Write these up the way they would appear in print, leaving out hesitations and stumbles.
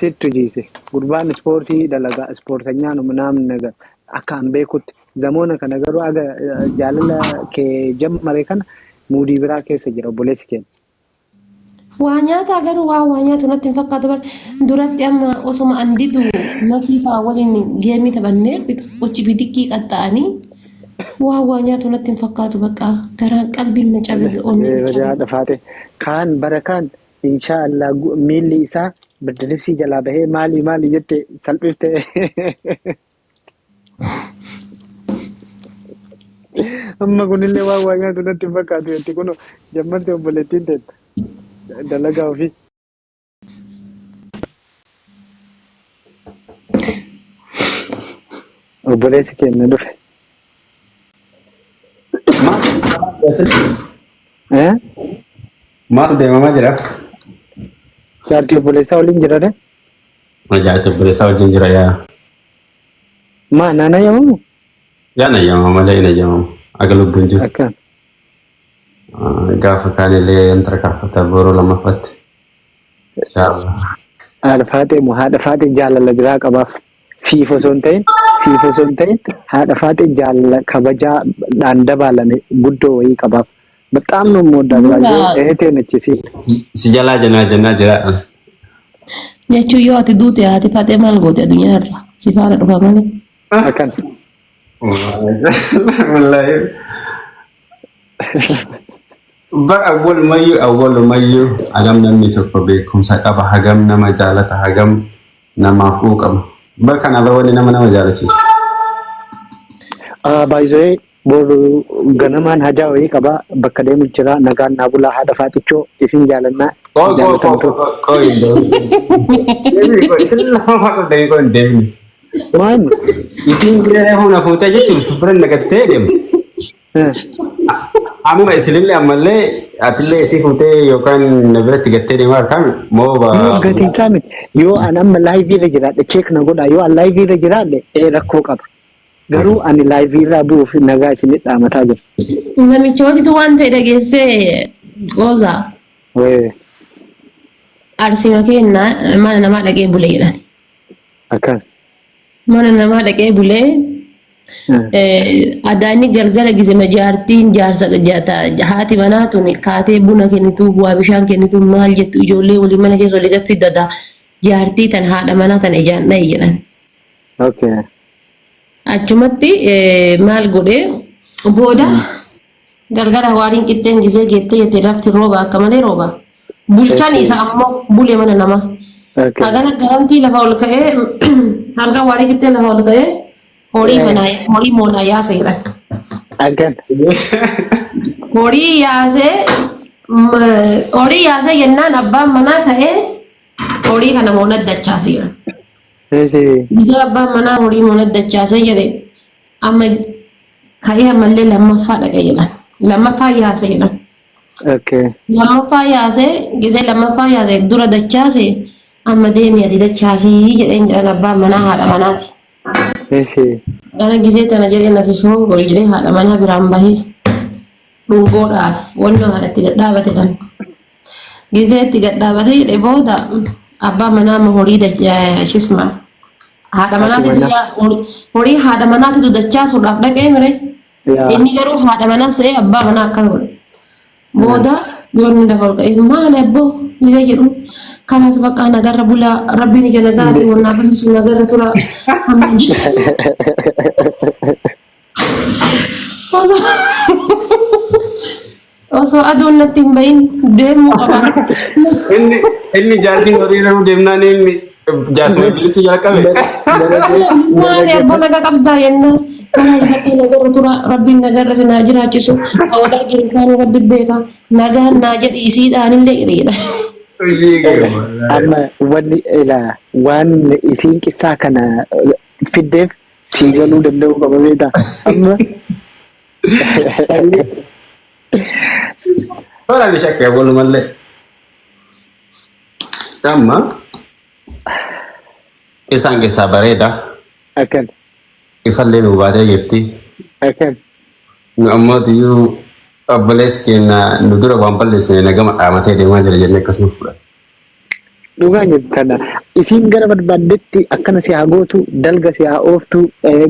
sittu jiise gurbaan ispoortii dalagaa ispoortanyaan ምናምን ነገር akka an beekutti zamoona kana garuu aga jaalala kee jammare kana muudii biraa keessa jira obboleessi keenya. Waa nyaata garuu waa nyaatu natti hin fakkaatu bar duratti amma osuma andidu nakiifaa waliin geemii taphannee qochi bidikkii qaxxa'anii waa nyaatu natti hin fakkaatu bakka garaan qalbiin na cabe onni Badaa faate kaan bara kaan inshaallah miilli isaa birdilibsii jalaa bahee maali jette salphifte. Amma kunillee waa nyaatu natti hin fakkaatu jetti kun jammarte obboleettiin teetta dalagaa ofii. Obboleessi keenya dhufe. Maaf deemamaa jira. Jaartii obboleessaa waliin jira de? Jaartii obboleessaa wajjin jira yaa. Maa naana yamamu? Yaa na yamamu malee na yamamu. Aga lubbuun jiru. Akkaan. Gaafa kaanillee tarkaanfata booroo lammaffatti. Haadha faatee jaalala biraa qabaaf. Siif osoo hin ta'in haadha faatee jaalala kabajaadhaan dabalame guddoo wayii qabaaf. Bexaam ነው የምወዳት እህቴ ነች si jalaa jennaa jira. jechuun yoo ati duute haati faatee maal goote addunyaa irra si faana dhufa malee. Akkan. Wallahi. Bar awwalumayyuu hagam namni tokko beekumsa qaba, hagam nama jaalata, hagam namaaf quuqama. Bar kana bar wanni nama jaalachiisa. Baay'ee boru ganamaan hajaa wayii qaba bakka deemu jira nagaan naa bulaa haadha faatichoo isin jaalannaa. Maal? Isin bira huna fuutee jechuun bira nagattee deemti. Amma isinillee ammallee atillee itti fuutee yookaan na biratti gattee deemaa harkaan moo gatii isaa miti yoo an amma laayivii irra jiraadhe cheek na godha yoo an laayivii irra jiraadhe rakkoo qaba. Garuu ani laayivii irraa bu'uuf nagaa isinii dhaamataa jira. Namicha wajjitu waan ta'e dhageessee Oozaa. Arsima kennaa mana namaa dhaqee bulee jedhan. Akkas. Mana namaa dhaqee bulee adaanni galgala gizema jaartiin jaarsa haati manaa tuni kaatee buna kennitu bu'aa bishaan kennitu maal jettu ijoollee waliin mana keessa walii gaffi dada jaartii tan haadha manaa tan ijaan dhahi jedhan. Achumatti maal godhee booda galgala waariin qixxeen gizee geettee jettee lafti rooba akka malee rooba. Bulchaan isa ammoo bulee mana namaa. Hagana garamtii lafa ol ka'ee hanga waarii qixxee lafa ol ka'ee horii moonaa yaase jedhan. Horii yaasee jennaan abbaan manaa ka'ee horii kana moonaa dachaase jedhan. Bisa abbaan manaa horii moonaa dachaase jedhe amma ka'ee ammallee lammaffaa dhaqee jedhan. Lammaffaa yaase jedhan. Lammaffaa yaase gisee lammaffaa yaase dura dachaase amma deemee ati dachaasii jedheen jedhan abbaan manaa haadha manaati. Gara gisee tana jedhee nasi shoongol jedhee haadha manaa biraan bahee dhungoodhaaf wanna itti gadhaabate dhan. Gisee itti gadhaabate jedhe booda abbaan manaa amma horii shisma haadha manaatitu horii haadha manaatitu dachaasuudhaaf dhaqee mire inni garuu haadha manaa se'ee abbaa manaa akkas godhe. Booda yoonni lafa ol ka'ee maali abboo ni jedhu kanas bakka nagarra bulaa rabbiin ija nagaati wannaa barsiisu nagarra tura. Osoo aduun natti hin bahin deemuu qaba. Inni jaartiin horii irra deemnaan inni jaasuma bilisi jalqabe. Maali abboo naga qabdaa yennaan kanas bakka nagarra tura rabbiin nagarra sinaa jiraachisu hawwataa jirkaan rabbi beeka nagaan naa jedhi isiidhaanillee jedha. Amma waan isiin qissaa kana fiddeef sii galuu danda'u qaba beektaa. Amma Orang bisa kayak bolu malle. Amma isaan keessaa bareeda. Akkan. Ifallee nu baatee jirti. Akkan. Nu ammoo tiyyuu obboleessi keenya nu dura waan balleessine nagama dhaamatee deemaa jira jennee akkasuma fudhata. dhugaa jirtana isiin gara barbaadetti akkana si haa gootu dalga si haa ooftu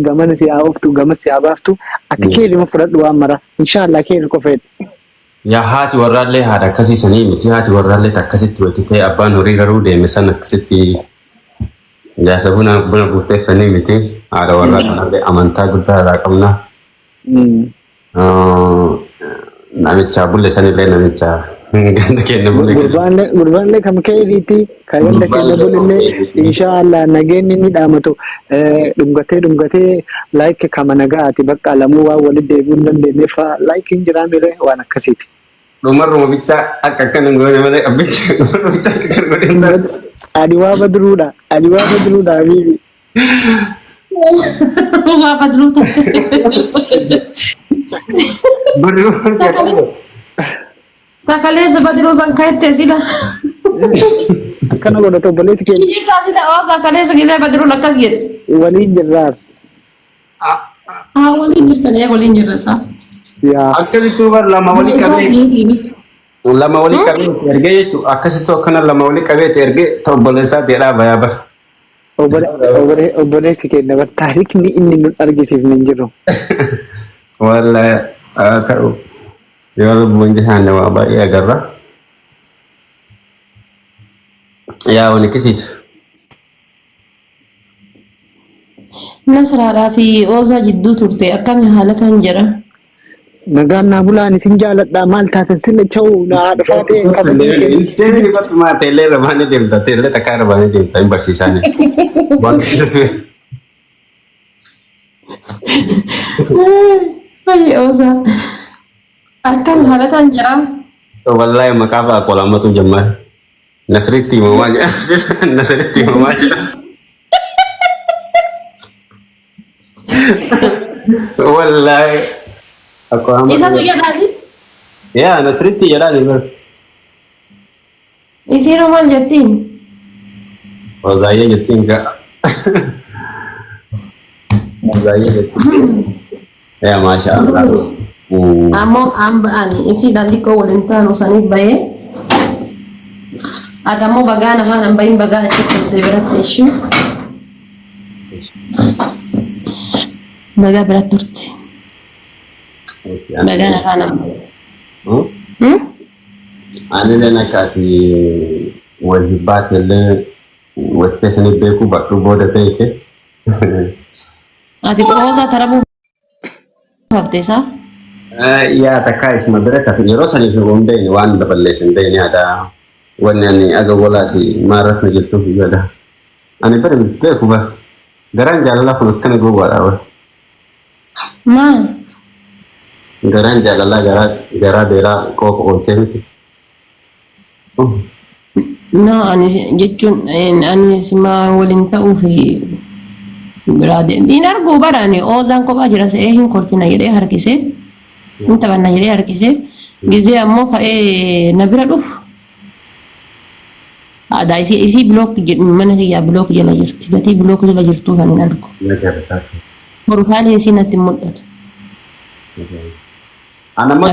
gamana si haa ooftu gamas si haa baaftu ati keerima fudhadhu waan mara inshaallah keeri qofeedha. Yaa haati warraallee haadha akkasiisanii miti haati warraallee akkasitti wajjitee abbaan horii garuu deeme san akkasitti jaarsa buna buufteessanii miti haadha warraa kanallee amantaa guddaa irraa qabna. Namicha bulle sanillee namicha ganda kenna bulle. Gurbaalee kam keeriiti kan ganda kenna bulle inshaallah nageenyi ni dhaamatu dhungatee like kama nagaati bakka lamuu waan walitti deebi'uu hin dandeenyeef like hin jiraamire waan akkasiiti. Dhumarruma bicha akka hin goone malee abbicha dhumarruma akka hin goone. Adiwaa badruudha bibi. Waa badruudha. Sakaleessa badruu san ka'ettee sila. Akkana godhatu obboleessi keenya. Ijjirtaa sila sakaleessa gisee badruun akkas jedhe. Waliin jirraaf. Waliin jirtanii waliin jirra saa. Akkasitti lama walii qabee ergee jechuudha. Akkasitti akkana lama walii qabee ergee obboleessaa ta'edha bayaa bara. Obboleessi keenya bar taarikni inni nu argisiifne hin jiru. Wallahi ta'u yoo lubbuun jihaanne waa baay'ee agarra. Yaa wani kisiiti. Nasraadhaa fi Oozaa jidduu turte akkami haalataan jira? Nagaan naa bulaan isin jaaladha maal taatan silla cha'u naa dhufaatee Deemni qotumaa teellee rabaanii deemta teellee takkaa rabaanii deemta hin barsiisaani. Waan keessatti. Baay'ee Oozaa. Akkami haalataan jira? Wallahi maqaa fa'aa qolaamatu jammare. Nasritti himamaa jira. Nasritti himamaa jira. Wallahi. Isatu jedhaasi? Yaa Nasritti jedhaan himaa. Isiin maal jettiin? Oozaayyee jettiin ga'a. Oozaayyee jettiin. Yaa maasha Allah. Ammoo ani isiidhaan xiqqoo waliin taanu saniif bahee adammoo bagaan afaan hin bahin bagaa achitti turte biratti ishee bagaa biratti turte bagaan afaan hin bahin. Ani leen akka ati wajji baatellee wajjii sanii beekuu bakka booda ta'e. Ati Oozaa tarabuu hafteesaa? Yaa takkaa isma bira kafin yeroo saniif hundeen waan daballeessin ta'in yaada wanni ani aga walaati maarras na jirtuuf yaada. Ani bari beeku ba garaan jaalalaa kun akkana gowwaadha wal. Maal? Garaan jaalalaa garaa beeraa qoofa oolchee miti. No, ani jechuun ani sima waliin ta'uuf biraade. Inni arguu barani Oozaan kophaa jira se'ee hin kolfina jedhee harkisee. Inta banna jedhee harkisee gizee ammoo ka'ee na bira dhufu. Aadaa isii bilook mana kiyyaa bilook jala jirti. Gatii bilook jala jirtuu kan hin argu. Profaayilii isii natti mul'atu. Anammoo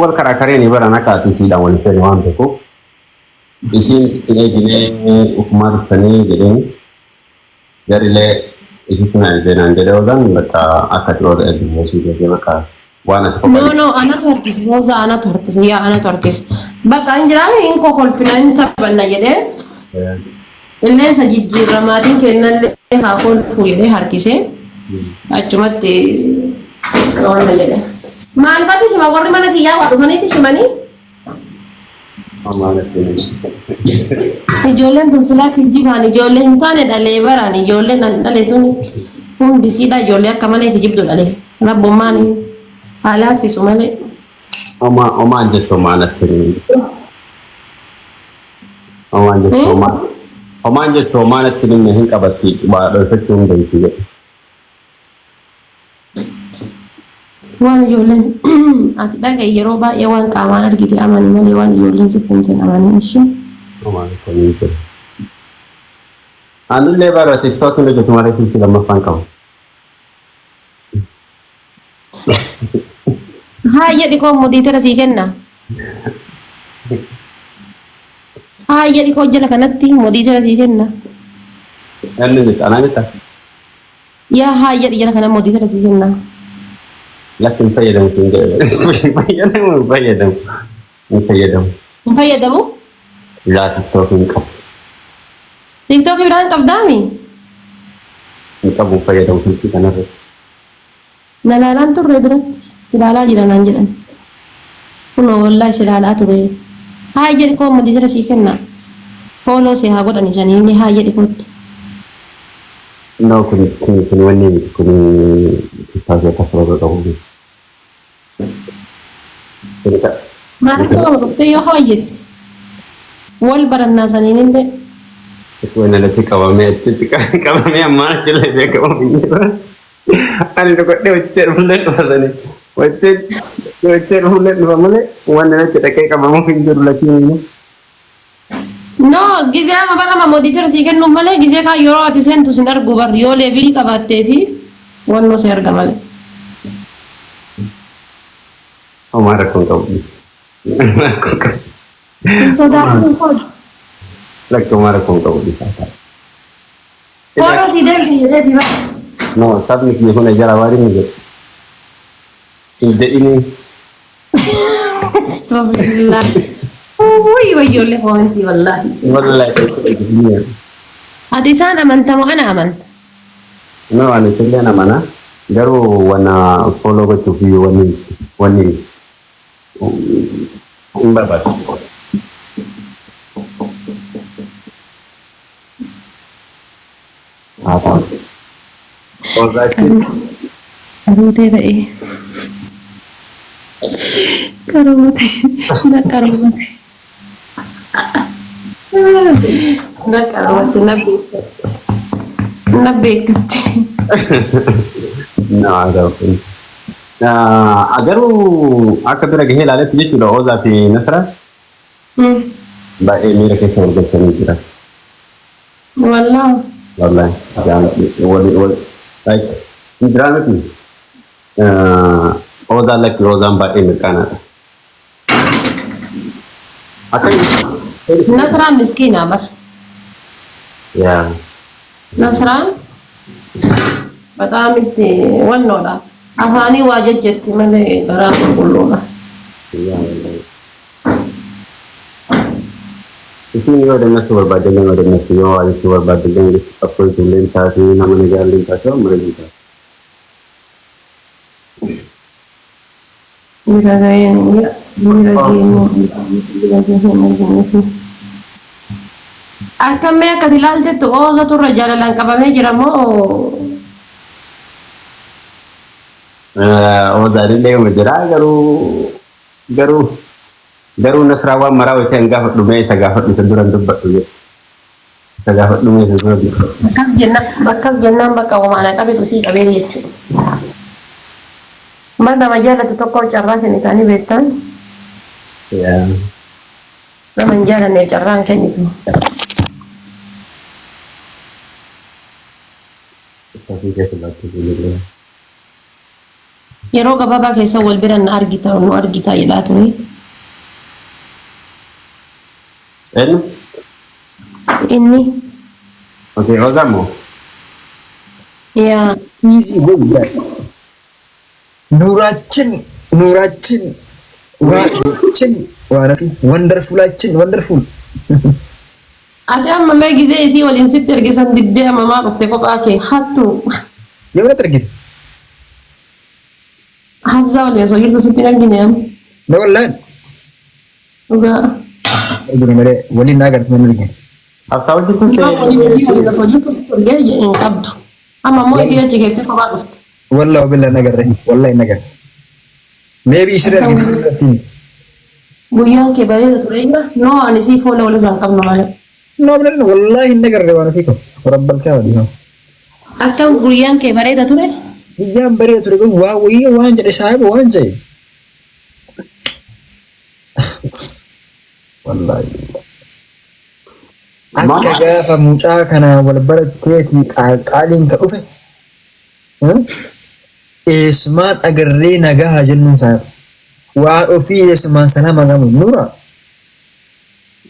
wal karaa kareen baran akka atiitiidhaan walitti fedhe waan beekuuf isiin ittiin eeginee ufumaa dhuftanii jedheen garillee isi suna eeginaan jedhee Oozaan bakka akka xiroota eeginee suu jedhee bakka waan ati qofa. No, anatu harkise. Oozaa anatu harkise. Yaa anatu harkise. Bakka hin jiraame hin kokolfina hin taphanna jedhee. Illeensa jijjiirramaatiin kennallee haa kolfuu jedhee harkise. Achumatti waan jedhee. Maal baati shima warri mana kiyyaa waa dhufanii si shimanii? Ijoolleen tun silaa kijibaan ijoollee hin taane dhalee baraan ijoolleen dhalee tun hundisiidha ijoollee akka malee kijibdu dhalee. Rabbummaan haala haffisu malee. Omaan jechuun maalatti Omaan jechuun maalatti dhimma hin qabatti dhoofachuu hin beeku jedhu. Waan ijoolleen ati dhagaye yeroo baay'ee waan qaamaan argite amani malee waan ijoolleen sitti hin amanii ishee. Anillee bara TikTok ni hojjetu malee silsi lammaffaan qabu. Haa jedhi koo mudii tira sii kenna. هاي يلي كوجل كانت مودي ترى كنا اللي جت أنا جت يا هاي يلي كان مودي ترى كنا لكن فيدهم فيدهم فيدهم فيدهم مفيد دمو لا تستوفين كم تيك توك إبراهيم قدامي كم فيدهم في كنا لا لا انتو ردرت سلالا جيران انجلن كنو والله سلالا تبي هاي يلي كون مودي ترى كنا فولو سي هاغو داني جاني هاي يلي كوت no kun wani kun kita ya pasal berapa tahun kita ما رحنا بقتي هايت والبر الناس انين به itu yang nanti kawame amma cile be kawame ani to kodde wacce fulle to fasani wacce fulle to famale wanda ne ta kai kamamu finjur laki No, gize ma bara ma moditor si kennu male gize ka yoro ati sentu sinar gubar yo level ka batte fi wonno ser gamale. Omar kon kau So da ko lek Omar kon kau di sana Foro si del si de diba. no sab ni ni hone jara wari ni ini Astagfirullah. Uy, yo le joven ti wallahi. wallahi Ati sana amanta mo ana amanta. no ani tele na mana garu wana follow ko tu wani umbabat apa oh zaki Aduh teh eh. Karomate. Na karomate. Na karomate na bekat. nah ada pun agaru akadura gehe lale tije tu lo za fi nasra ba e mira ke sor de tani kira Wallah. wallahi ya wali like drama tu oza lek rozan ba e kana akai Nasran miskin amar. ya Nasran bata mitti wanno da afani wajajjetti male garama kulluga ya wallahi इसलिए वो डंगा सुवर बात डंगा वो डंगा सुवर वाले सुवर बात डंगा अफसोस तुलें था कि ना मने जाल लें था तो मरे नहीं था akkame akkati ilaaltettu oozatu irra jaalalaan qabamee jira moo वो दारी ले मुझरा garu nasrawa maraw ite ngafat dume isa gafat bisa duran dubbat tuh isa gafat dume isa duran bakkas jennaan bakka wamaana qabetu sii qabee jechuudha. Mar nama jaalatu tokko carraa kenni isaanii beektan ya nama hin jaalanneef carraan kennitu. tapi dia sebab itu Yeroo gabaabaa keessa wal bira nu argita jedhaa ture. Inni oke ozamu yaa easy go guys. Nuraችን wanafi wonderful ati amma mee gizee isii waliin sitti ergisan diddee amamaa dhufte kophaa kee hattu የእውነት እርግጥ habsaa waliin osoo jirtu sitti hin argine amma ለወላሂ dhugaa. እግሩ መሬ ወሊና ጋር ምን ልጅ absaw jitu hin qabdu amma immoo isii achi keessatti kophaa dhufte. ወላሂ ብለ ነገር ወላሂ ነገር ሜቢ ይስራ Guyyaan kee bareeda tureera noo ani sii fuula walirraa hin qabnu malee. ነው ብለ ወላሂ ነገር ወናፊ ኮ ረበልካ ወዲ ነው Akkam guyyaan kee bareeda ture ይያም በሬ ቱረ ግን ዋ ወይ ዋን ጀደ ሳይብ ዋን ጀይ ወላሂ akka gaafa mucaa kana wal baratteeti qaaliin ka dhufe eesmaan agarree nagaa jennuun isaa waan ofii eesmaan sana magamu nura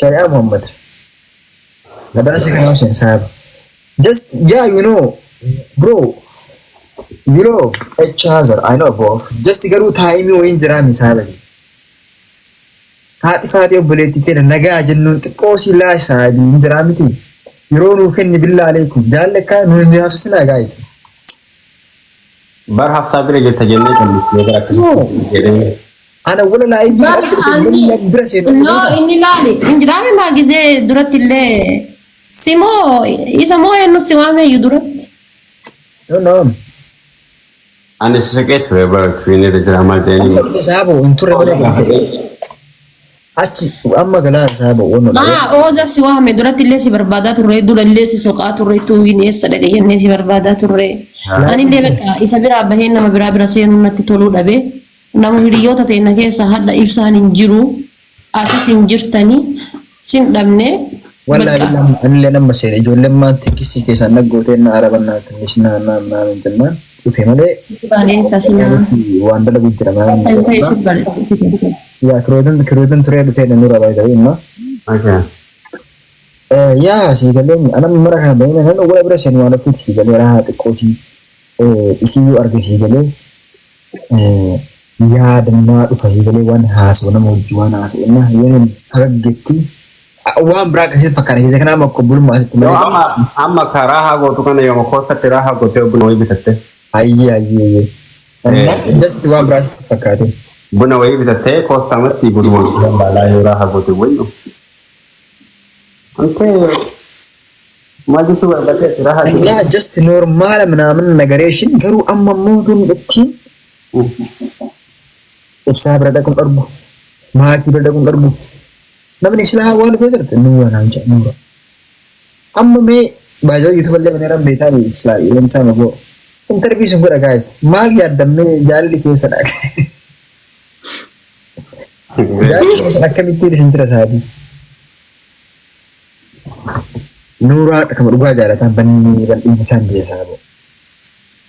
shari'aa Muhammad Nabara si kana sen sahab. Just yeah, bro. Each other. I know, bro. Just garu time you in jirami sahab. Haati faati obboleetti keenya nagaa jennuun xiqqoo si laasaa hin jiraamiti. Yeroo nuu kenni billaa aleikum jaallakkaa nuyi ni hafsinaa gaayisa. Bar hafsaa bira jirta jennee kan gara akkasii. Ana wala laa ibi bira seetu. No, inni laali. Injiraame maa gizee duratti illee simoo isa moo eenyu si waame iyyuu duratti. No. Ani siqee ture bara tuwinii jira maal ta'anii. Saabo hin turre malee. Achi amma galaa saabo wono. Ooza si waame duratti illee si barbaadaa turre dura illee si soqaa turre tuwinii eessa dhaqee jennee si barbaadaa turre. Ani illee bakka isa biraa bahee nama biraa seenuu natti toluu dhabe. Nama hiriyoota ta'e keessa hadda ibsaan hin jiru. Asis hin jirtanii sin dhabne. Wallahi anillee nama seera ijoolleen maanti kisi keessaan naggootee na arabannaa tannis na jennaan. Dhufe malee. Baaleessa sinaa. Waan dalagu jira malee. Ta'e si bareedu. Ya kirodan turee dhufee na nura baay'ee imma. Ya si galeen ana mara kana baay'ee nan wala bira seen waan ofitti si galee rahaa xiqqoo si isiyyuu arge si galee yaadannaa dhufa si galee waan haasoo nama hojii waan haasoo inna yoonin faggeetti waan biraa akkasitti fakkaata keessaa kana amma qobbulummaa asitti malee. Amma karaa haa gootu kana yooma koosatti rahaa gootee buna wayii bitatte. Ayyee. Just waan biraa fakkaate. Buna wayii bitattee koostamatti buduma balaa yoo rahaa goote wayyu. Ante majitu barbaadee rahaa. Ya just normal ምናምን ነገሬሽን ገሩ አማሞቱን እቺ ibsaa bira dhaquun darbu maatii bira dhaquun darbu namni silaa waan dhufee jirti nuura naan jedha nuura amma mee baay'ee yuutuub illee mana irraan beekaa silaa yeroo isaa magoo intarvii sun godha gaayis maal yaadammee jaalli keessa dhaqa jaalli keessa akkamittiin isin jira saatii nuuraa akkama dhugaa jaalataan bannii bal'inni isaan beesaa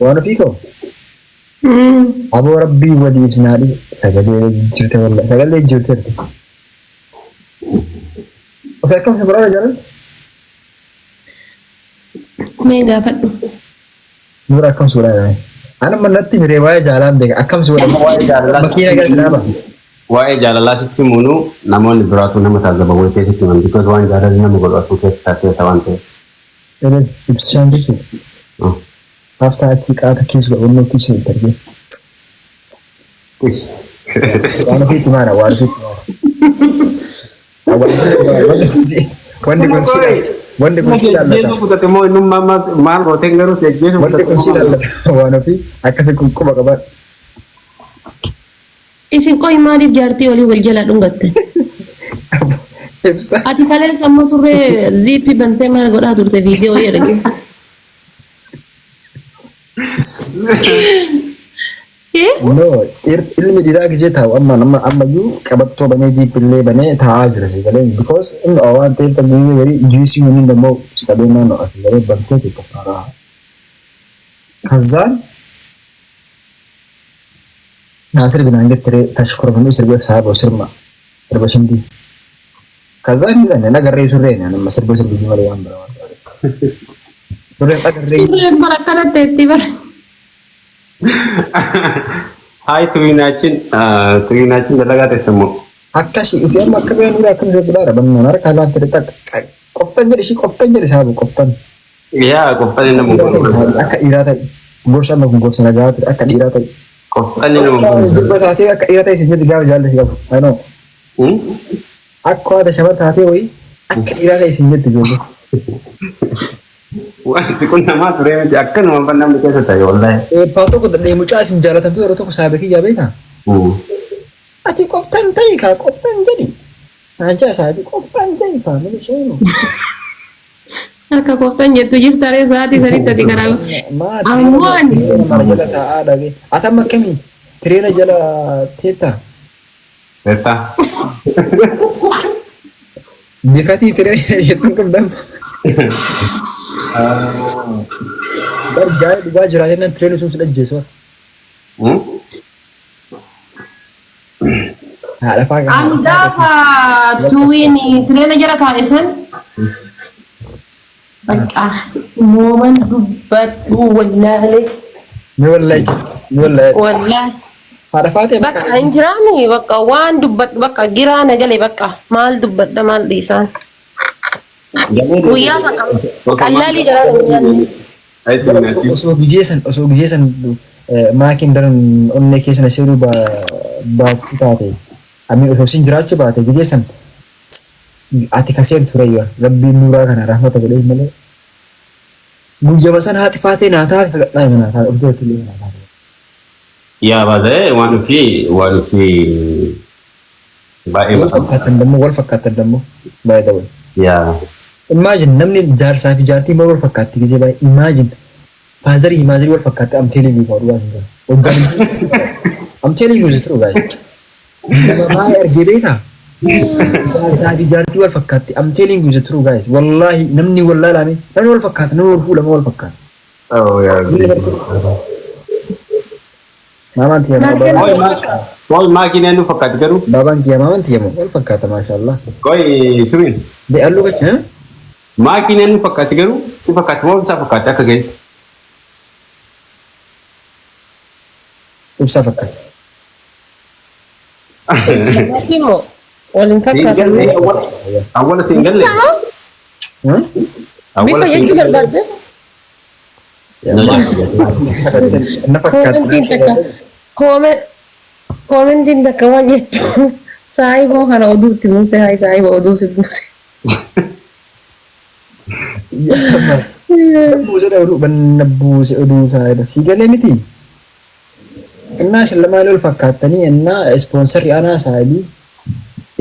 waan ofii koo Abo Rabbi wali isnaadi sagalee jirte walla sagalee jirte. Ofi akkam si baraara jalan? Mee gaafadhu. Nuura akkam suuraa jalan? Ana manatti miree waa'ee jaalaan beeka akkam suuraa waa'ee jaalalaa makiina galchinaaba. Waa'ee jaalalaa sitti munu namoonni biraatu nama taazaba wayii keessatti himan because waan jaalalli nama godhatu keessa waan ta'eef. Ibsaan jechuudha. Hafta ati qaata keessa godhuun nuti ishee darbe. Waan ofiitti maana waan ofiitti maana. Wanti kun si laallata. Jeesu fudhate moo inni maal gooteen garuu si jeesu fudhate. Wanti kun si laallata waan ofii akkasii kun quba qaban. Isin qohi maaliif jaartii olii wal jala dhungatte? Ati kalee amma surree ziippii bantee maal godhaa turte viidiyoo jedhanii. No, ilmi dhiiraa gijee taa'u ammayyuu qabattoo banee jiippillee banee taa'aa jira si galee because inni waan ta'eef tabbiyyu gari juisii waliin dammoo si qabee naannoo asi galee bantee tokko faaraa. Kazaan naa sirbinaan gettiree tashkurmanii sirba saaboo sirba shindii. Kazaan ni dhanne nagarree surree nama sirba malee waan bira waan ta'eef. Surreen agarree. Surreen bara kanatti itti bara. Hai tuwinaatiin dalagaa teessumoo. Akkasii fi amma akka biyya nuraa akkam isa bilaadha bannaan harka alaan fedhe qoftan jedhi saabu qoftan. Yaa qoftan inni nama akka dhiiraa ta'e gorsa amma kun gorsa nagaa ture akka dhiiraa ta'e. Qoftan inni nama Dubba taatee akka dhiiraa ta'e isin jedhi gaafa jaallatee qabu. Ayinoo. Akka waada shaba taatee wayii akka dhiiraa ta'e isin jedhi ijoollee. Wanti kun namaa ture miti akkanuma kan namni keessa ta'e wallahi. Paatoo kun dandeenye mucaa isin jaalatamtu yeroo tokko saabekii jaabeetaa. Ati qoftan ta'e kaa qoftan jedhi. Ajaa saabii qoftan ta'e faamili sheenu. Harka qoftan jettu jirtaree sa'aatii sadiitti ati garaa. Ammoo ani. Mara jala taa'aa dhagee. Ati amma akkamii tireena jala teettaa. Teettaa. Bifatii tireena jettuun qabdamma. Barjaa dhugaa jiraatee nan tireeni sun si dhajjeessu. Ani gaafa tuwiin tireena jala taa'e san بقى مومن دبت والله والله هذا فاتي بقى انجراني بقى وان دبت بقى جيرانه جلي بقى مال دبت ده مال ديسان ويا سكم قلالي جراني osoo gijeessan maakiin daran onnee keessa na seeruu baatu taate ammi osoo sin jiraachuu baate gijeessan ati kaseer tureyya rabbiin nuuraa kana rahmata godhee malee guyyama san haati faatee naa taate hagadhaa hima naa taate obdootti illee naa taate. Yaa baatee waan fi baay'ee wal fakkaatan dammoo baay'ee dawal. yaa. Imagine namni jaarsaa fi jaartii wal fakkaatti gisee baay'ee imagine faazarii wal fakkaatti amteelee biifaa dhugaa hin jiru. Waggaan amteelee biifaa jiru baay'ee. Nama baay'ee argee beekaa. Jaarsaa fi jaartii wal fakkaatti amteelee biifaa jiru baay'ee. Wallaahi namni wallaalaame namni wal fakkaata namni wal fuudhama wal fakkaata. Oh yaa. Maamaan tiyyaa Koi maakiin eenyu fakkaati garuu. baabaan tiyyaa maamaan tiyyaa wal fakkaata maashaallah. Koi tumin. Be'alluu gacha. Maakiin eenyu fakkaati garuu si fakkaati moo isaa fakkaati akka ga'e. Ibsaa fakkaata. Timo walin fakkaatan Awwala siin galle. bifa jechuu barbaadde Na fakkaata. Komentiin takka waan jettu saayiboo kana oduutti buuse haa saayiboo oduutti buuse. Buuse oduu taa'edha. Si galee miti. Innaa isin lamaan ol fakkaatanii innaa ispoonsarri aanaa saayibii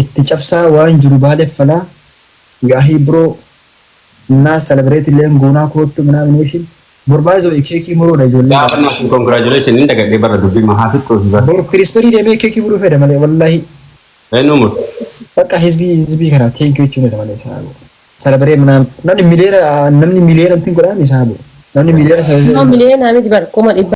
itti cabsaa waan jiru baaleeffalaa gaahii biroo innaa salbireet illee goonaa koottu minaamination borbaazo keekii muruudha ijoollee. Gaafa naaf congratulation inni dagadhee bara dubbii mahaa fixxoosi bara. Bor kirisperii deemee keekii muruu fedha malee wallaahi. Eenyu mur. Bakka hizbii kana keekii jechuun isa malee isaa salbiree minaan namni miliyoona ittiin godhaan isaa namni miliyoona miliyoona miti bara kuma dhibba.